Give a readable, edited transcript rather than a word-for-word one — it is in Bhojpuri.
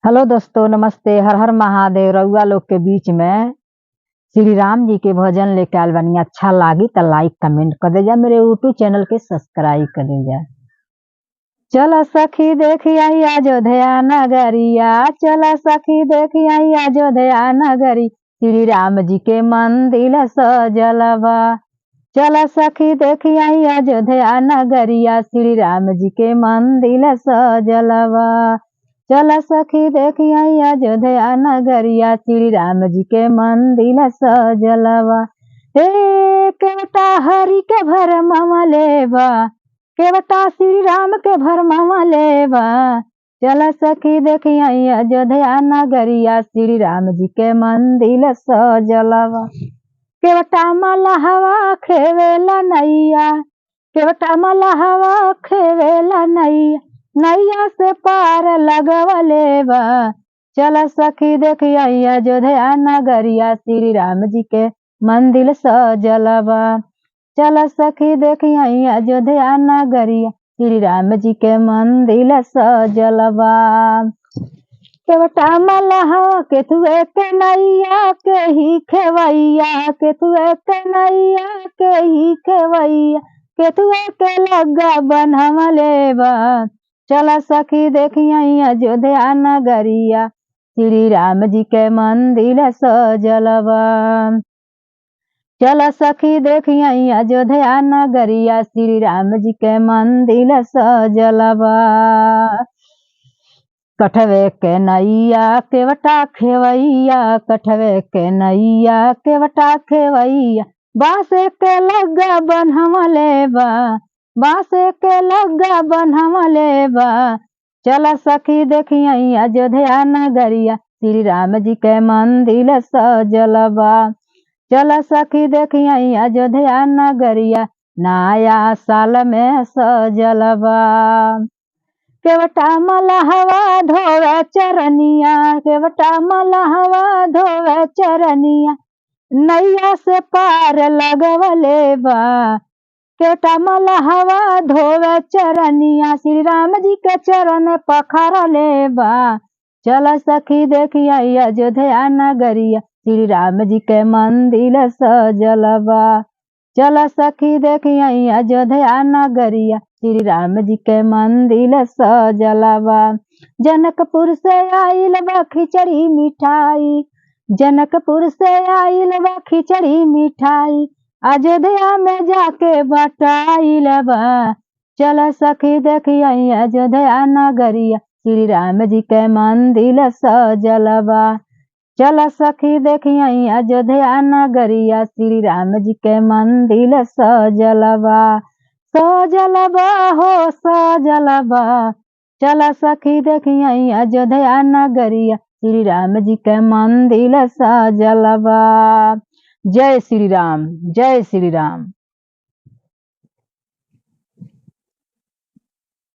हेलो दोस्तों, नमस्ते। हर हर महादेव। रउआ लोग के बीच में श्री राम जी के भजन लेके आयल बनी। अच्छा लागी तो लाइक कमेंट कर दे जा, मेरे यूट्यूब चैनल के सब्सक्राइब कर दे जा। चल सखी देखी आई अयोध्या नगरिया, चल सखी देखी आई अयोध्या नगरी, श्री राम जी के मंदिर सजलवा। चल सखी देखी आई अयोध्या नगरिया, श्री राम जी के मंदिर सजलवा। चल सखी देखी आई अयोध्या नगरिया, श्री राम जी के मंदिर सजलवा। हे केवटा हरि के भरमवा लेवा, केवटा श्री राम के भरमवा लेवा। चल सखी देखी आई अयोध्या नगरिया, श्री राम जी के मंदिर सजलवा। केवटा मलहवा खेवेला नैया, केवटा मलहवा खेवेला नैया, नैया से पार लगवले बा। चल सखी देखी आई अयोध्या नगरिया, श्री राम जी के मंदिर सजलवा। चल सखी देखी आई अयोध्या नगरिया, श्री राम जी के मंदिर सजलवा। केवटा मलहा के तुए के नैया के ही खेवैया, के तुए के नैया के ही खेवैया, के तुए के लग्गा बनवले बा। चल सखी देखी आई अयोध्या नगरिया, श्री राम जी के मंदिर सजलवा। चल सखी देखी आई अयोध्या नगरिया, श्री राम जी के मंदिर सजलवा। कठवे के नैया केवटा खेवैया, कठवे के नैया केवटा खेवैया, बांस के लग्गा बनवले बा, बांस के लग्गा बनवले बा। चल सखी देखी आई अयोध्या नगरिया, श्री राम जी के मंदिर सजलवा। चल सखी देखी आई अयोध्या नगरिया, नया साल में सजलवा। केवटा मलहवा धोवे चरनिया, केवटा मलहवा धोवे चरनिया, नैया से पार लगवले बा। केवटा मलहवा धोवे चरनिया, श्री राम जी के चरण पखरले बा। चल सखी देखी आई अयोध्या नगरिया, श्री राम जी के मंदिर सजलवा। चल सखी देखी आई अयोध्या नगरिया, श्री राम जी के मंदिर सजलवा। जनकपुर से आइल बा खिचड़ी मिठाई, जनकपुर से आइल बा खिचड़ी मिठाई, अयोध्या में जाके बटाइल बा। चल सखी देखी आई अयोध्या नगरिया, श्री राम जी के मंदिर सजलवा। चल सखी देखी आई अयोध्या नगरिया, श्री राम जी के मंदिर सजलवा। सजलवा हो सजलवा, चल सखी देखी आई अयोध्या नगरिया, श्री राम जी के मंदिर सजलवा। जय श्री राम, जय श्री राम।